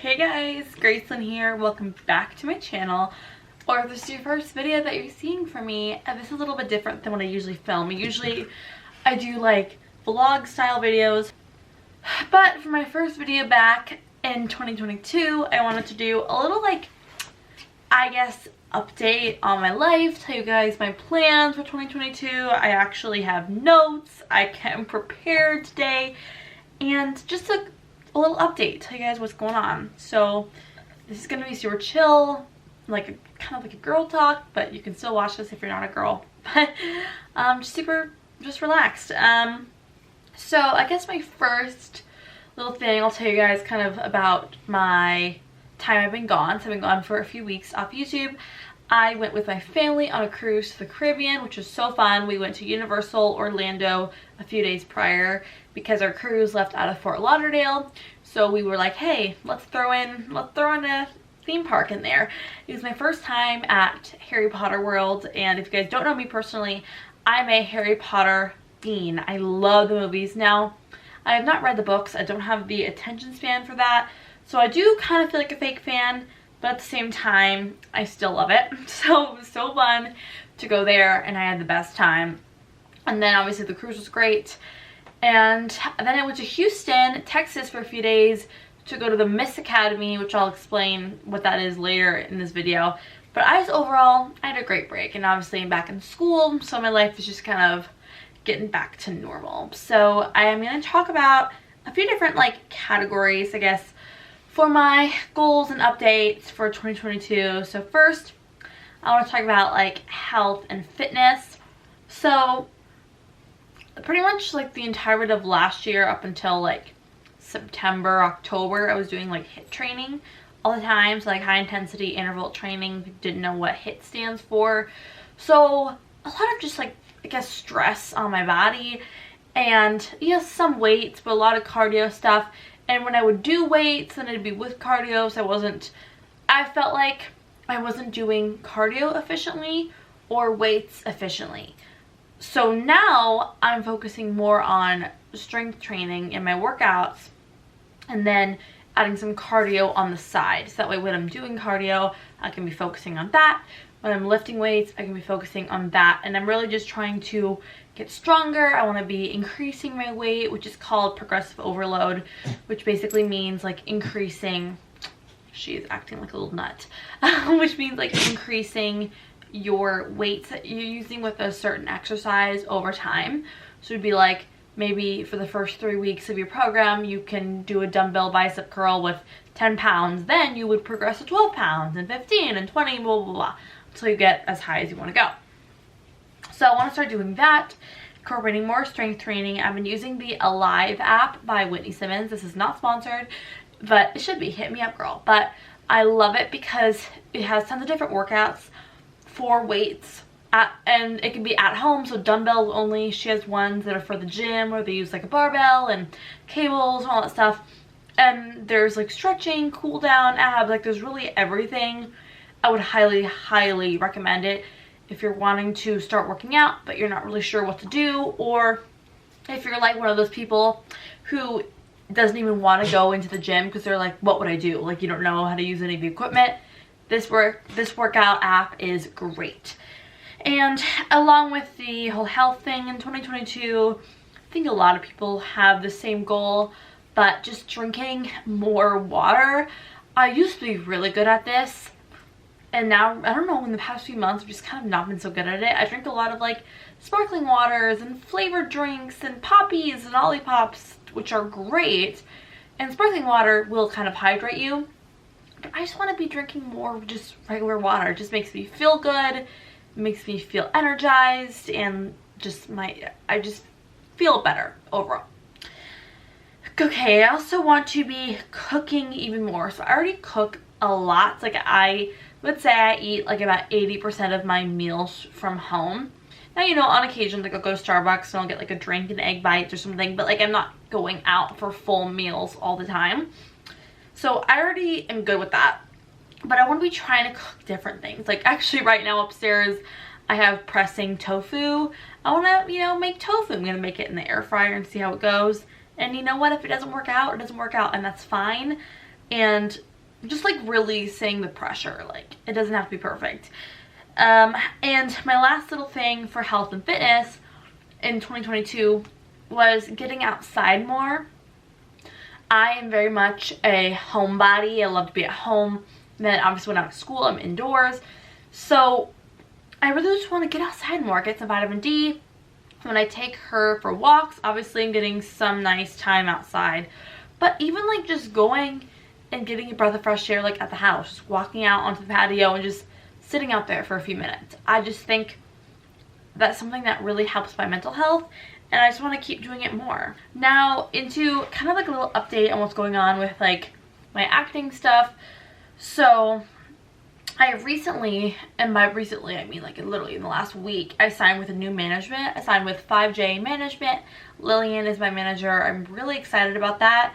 Hey guys, Gracelyn here. Welcome back to my channel. Or if this is your first video that you're seeing from me, this is a little bit different than what I usually film. Usually I do like vlog style videos, but for my first video back in 2022, I wanted to do a little update on my life, tell you guys my plans for 2022. I actually have notes, I came prepared today, and just a little update, tell you guys what's going on. So this is gonna be super chill, kind of like a girl talk, but you can still watch this if you're not a girl. But just relaxed. So I guess my first little thing, I'll tell you guys kind of about my time I've been gone. So I've been gone for a few weeks off YouTube. I went with my family on a cruise to the Caribbean, which was so fun. We went to Universal Orlando a few days prior because our cruise left out of Fort Lauderdale. So we were like, hey, let's throw in a theme park in there. It was my first time at Harry Potter World, and if you guys don't know me personally, I'm a Harry Potter fiend. I love the movies. Now, I have not read the books. I don't have the attention span for that. So I do kind of feel like a fake fan, but at the same time, I still love it. So it was so fun to go there, and I had the best time. And then obviously the cruise was great. And then I went to Houston, Texas for a few days to go to the Miss Academy, which I'll explain what that is later in this video. But overall, I had a great break, and obviously I'm back in school, so my life is just kind of getting back to normal. So I am going to talk about a few different categories, I guess, for my goals and updates for 2022. So first, I want to talk about health and fitness. So pretty much the entirety of last year up until September, October, I was doing HIIT training all the time. So high intensity interval training. Didn't know what HIIT stands for. So a lot of just I guess stress on my body, and yes, some weights, but a lot of cardio stuff. And when I would do weights, then it'd be with cardio, so I felt like I wasn't doing cardio efficiently or weights efficiently. So now I'm focusing more on strength training in my workouts, and then adding some cardio on the side. So that way when I'm doing cardio, I can be focusing on that. When I'm lifting weights, I can be focusing on that. And I'm really just trying to get stronger. I want to be increasing my weight, which is called progressive overload, which basically means increasing, she's acting like a little nut, which means increasing your weights that you're using with a certain exercise over time. So it'd be maybe for the first 3 weeks of your program, you can do a dumbbell bicep curl with 10 pounds. Then you would progress to 12 pounds and 15 and 20, blah, blah, blah, until you get as high as you want to go. So I want to start doing that, incorporating more strength training. I've been using the Alive app by Whitney Simmons. This is not sponsored, but it should be. Hit me up, girl. But I love it because it has tons of different workouts for weights, and it can be at home, so dumbbells only. She has ones that are for the gym where they use a barbell and cables and all that stuff. And there's stretching, cool down, abs, there's really everything. I would highly, highly recommend it if you're wanting to start working out, but you're not really sure what to do, or if you're one of those people who doesn't even want to go into the gym because they're what would I do? You don't know how to use any of the equipment. This workout app is great. And along with the whole health thing in 2022, I think a lot of people have the same goal, but just drinking more water. I used to be really good at this, and now, I don't know, in the past few months, I've just kind of not been so good at it. I drink a lot of sparkling waters and flavored drinks and poppies and lollipops, which are great. And sparkling water will kind of hydrate you. But I just want to be drinking more just regular water. It just makes me feel good. It makes me feel energized, and I just feel better overall. Okay, I also want to be cooking even more. So I already cook a lot. I would say I eat about 80% of my meals from home. Now, on occasion, I'll go to Starbucks and I'll get a drink and egg bites or something, but I'm not going out for full meals all the time. So I already am good with that, but I want to be trying to cook different things. Actually right now upstairs, I have pressing tofu. I want to, make tofu. I'm going to make it in the air fryer and see how it goes. And you know what? If it doesn't work out, it doesn't work out, and that's fine. And just like releasing the pressure. Like, it doesn't have to be perfect. And my last little thing for health and fitness in 2022 was getting outside more. I am very much a homebody. I love to be at home. And then obviously when I'm at school, I'm indoors. So I really just want to get outside more, get some vitamin D. When I take her for walks, obviously I'm getting some nice time outside. But even like just going and getting a breath of fresh air like at the house, just walking out onto the patio and just sitting out there for a few minutes. I just think that's something that really helps my mental health, and I just want to keep doing it more. Now into kind of like a little update on what's going on with like my acting stuff. So I recently, and by recently I mean like literally in the last week, I signed with a new management. I signed with 5J Management. Lillian is my manager. I'm really excited about that.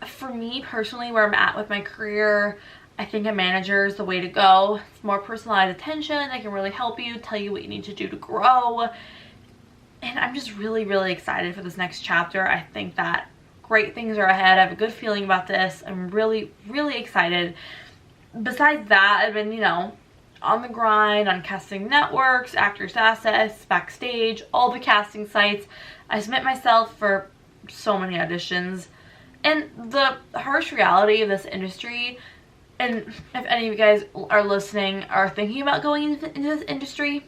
For me personally, where I'm at with my career, I think a manager is the way to go. It's more personalized attention. They can really help you, tell you what you need to do to grow. And I'm just really, really excited for this next chapter. I think that great things are ahead. I have a good feeling about this. I'm really, really excited. Besides that, I've been, you know, on the grind on casting networks, Actors Access, Backstage, all the casting sites. I submit myself for so many auditions. And the harsh reality of this industry, and if any of you guys are listening, are thinking about going into this industry,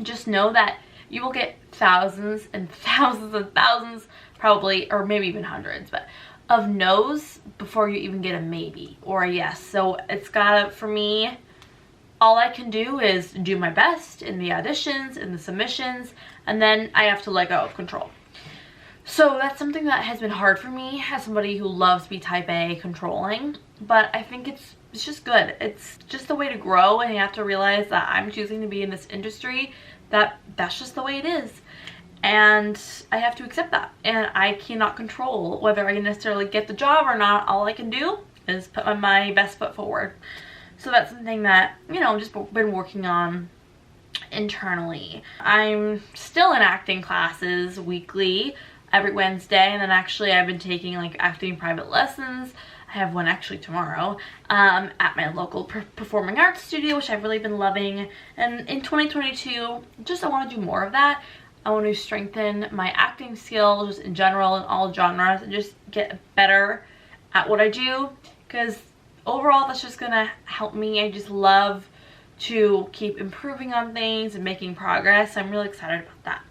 just know that you will get thousands and thousands and thousands, probably, or maybe even hundreds, but of no's before you even get a maybe or a yes. So it's gotta, for me, all I can do is do my best in the auditions, in the submissions, and then I have to let go of control. So that's something that has been hard for me as somebody who loves to be type A controlling, but I think it's just good. It's just the way to grow, and you have to realize that I'm choosing to be in this industry, that's just the way it is. And I have to accept that, and I cannot control whether I necessarily get the job or not. All I can do is put my best foot forward. So that's something that, you know, I've just been working on internally. I'm still in acting classes weekly, every Wednesday, and then actually I've been taking like acting private lessons. I have one actually tomorrow at my local performing arts studio, which I've really been loving. And in 2022, just I want to do more of that. I want to strengthen my acting skills in general in all genres and just get better at what I do, because overall that's just gonna help me. I just love to keep improving on things and making progress. I'm really excited about that.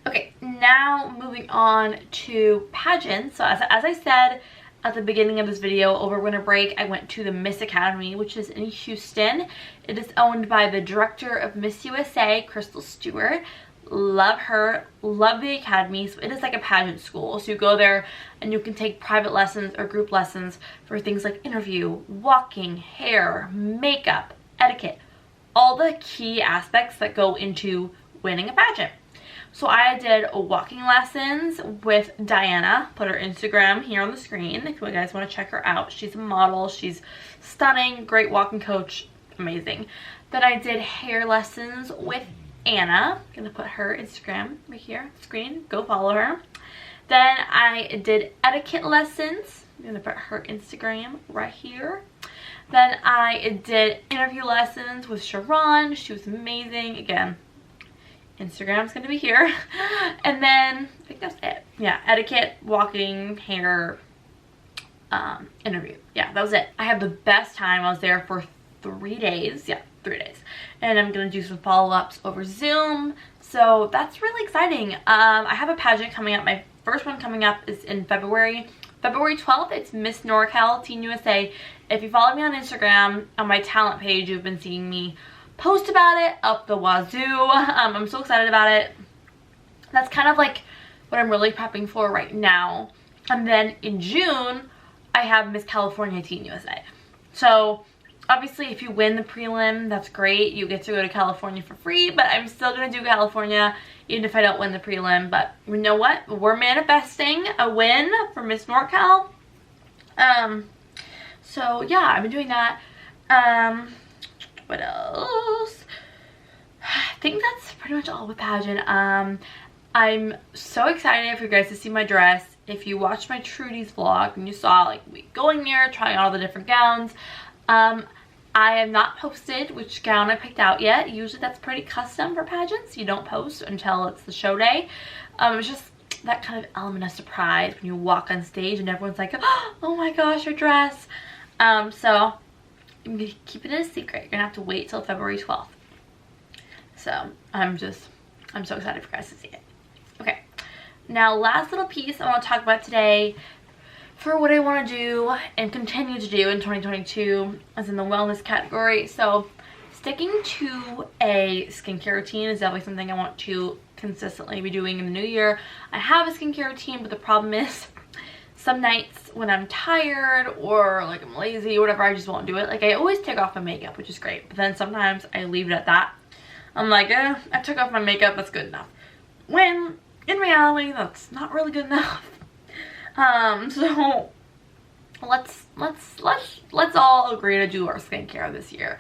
Okay, now moving on to pageants. So as I said at the beginning of this video, over winter break I went to the Miss Academy, which is in Houston. It is owned by the director of Miss USA, Crystal Stewart. Love her, love the academy. So it is like a pageant school, so you go there and you can take private lessons or group lessons for things like interview, walking, hair, makeup, etiquette, all the key aspects that go into winning a pageant. So I did walking lessons with Diana. Put her Instagram here on the screen if you guys want to check her out. She's a model, she's stunning, great walking coach, amazing. Then I did hair lessons with Anna. I'm gonna put her Instagram right here on the screen. Go follow her. Then I did etiquette lessons. I'm gonna put her Instagram right here. Then I did interview lessons with Sharon. She was amazing. Again, Instagram's gonna be here. And then I think that's it. Yeah, etiquette, walking, hair, interview. Yeah, that was it. I had the best time. I was there for 3 days. Yeah, 3 days. And I'm gonna do some follow-ups over Zoom. So that's really exciting. I have a pageant coming up. My first one coming up is in February. February 12th, it's Miss NorCal Teen USA. If you follow me on Instagram, on my talent page, you've been seeing me post about it up the wazoo. I'm so excited about it. That's kind of like what I'm really prepping for right now. And then in June, I have Miss California Teen USA. So obviously if you win the prelim, that's great. You get to go to California for free, but I'm still gonna do California even if I don't win the prelim. But you know what? We're manifesting a win for Miss NorCal. So yeah, I've been doing that. What else? I think that's pretty much all with pageant. I'm so excited for you guys to see my dress. if you watched my Trudy's vlog and you saw like me going there, trying all the different gowns, I have not posted which gown I picked out yet. Usually that's pretty custom for pageants. You don't post until it's the show day. It's just that kind of element of surprise when you walk on stage and everyone's like, oh my gosh, your dress. So I'm gonna keep it a secret. You're gonna have to wait till February 12th. So I'm so excited for you guys to see it. Okay, now last little piece I want to talk about today for what I want to do and continue to do in 2022 is in the wellness category. So sticking to a skincare routine is definitely something I want to consistently be doing in the new year. I have a skincare routine, but the problem is some nights when I'm tired or like I'm lazy or whatever, I just won't do it. Like I always take off my makeup, which is great, but then sometimes I leave it at that. I'm like, I took off my makeup, that's good enough. When in reality, that's not really good enough. So let's all agree to do our skincare this year.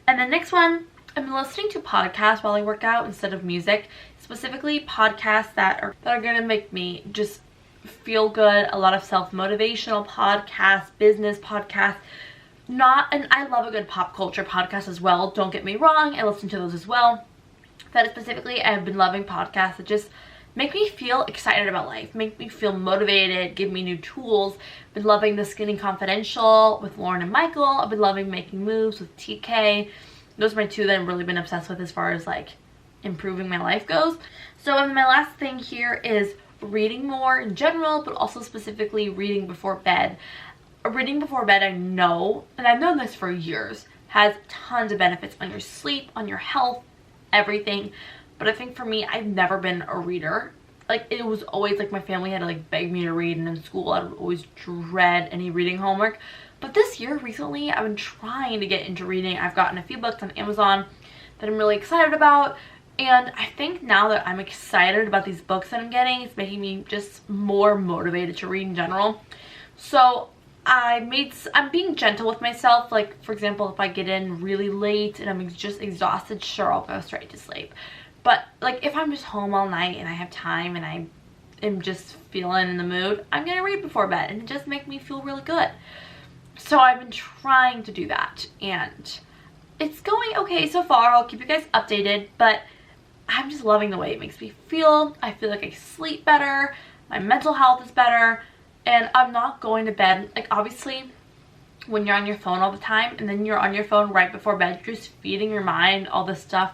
And the next one, I've been listening to podcasts while I work out instead of music, specifically podcasts that are gonna make me just feel good. A lot of self-motivational podcasts, business podcasts, and I love a good pop culture podcast as well, don't get me wrong, I listen to those as well. But specifically, I've been loving podcasts that just make me feel excited about life, make me feel motivated, give me new tools. Been loving The Skinny Confidential with Lauren and Michael. I've been loving Making Moves with TK. Those are my two that I've really been obsessed with as far as like improving my life goes. So my last thing here is reading more in general, but also specifically reading before bed. Reading before bed, I know, and I've known this for years, has tons of benefits on your sleep, on your health, everything. But I think for me, I've never been a reader. Like it was always like my family had to like beg me to read, and in school I would always dread any reading homework. But this year, recently, I've been trying to get into reading. I've gotten a few books on Amazon that I'm really excited about. And I think now that I'm excited about these books that I'm getting, it's making me just more motivated to read in general. So I'm being gentle with myself. Like for example, if I get in really late and I'm just exhausted, sure, I'll go straight to sleep. But like if I'm just home all night and I have time and I am just feeling in the mood, I'm gonna read before bed, and it just makes me feel really good. So I've been trying to do that, and it's going okay so far. I'll keep you guys updated, but I'm just loving the way it makes me feel. I feel like I sleep better, my mental health is better, and I'm not going to bed. Like obviously when you're on your phone all the time and then you're on your phone right before bed, you're just feeding your mind all this stuff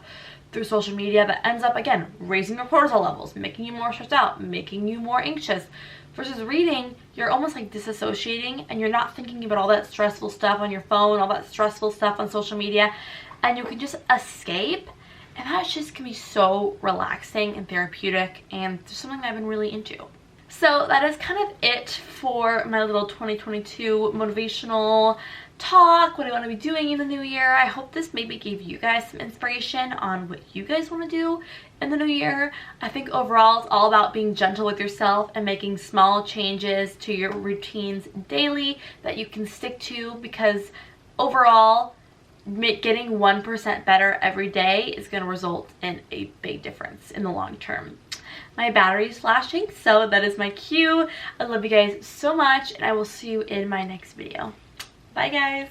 through social media that ends up, again, raising your cortisol levels, making you more stressed out, making you more anxious. Versus reading, you're almost like disassociating and you're not thinking about all that stressful stuff on your phone, all that stressful stuff on social media, and you can just escape. And that just can be so relaxing and therapeutic, and it's something that I've been really into. So that is kind of it for my little 2022 motivational talk, what I want to be doing in the new year. I hope this maybe gave you guys some inspiration on what you guys want to do in the new year. I think overall it's all about being gentle with yourself and making small changes to your routines daily that you can stick to, because overall getting 1% better every day is going to result in a big difference in the long term. My battery is flashing, so that is my cue. I love you guys so much, and I will see you in my next video. Bye guys.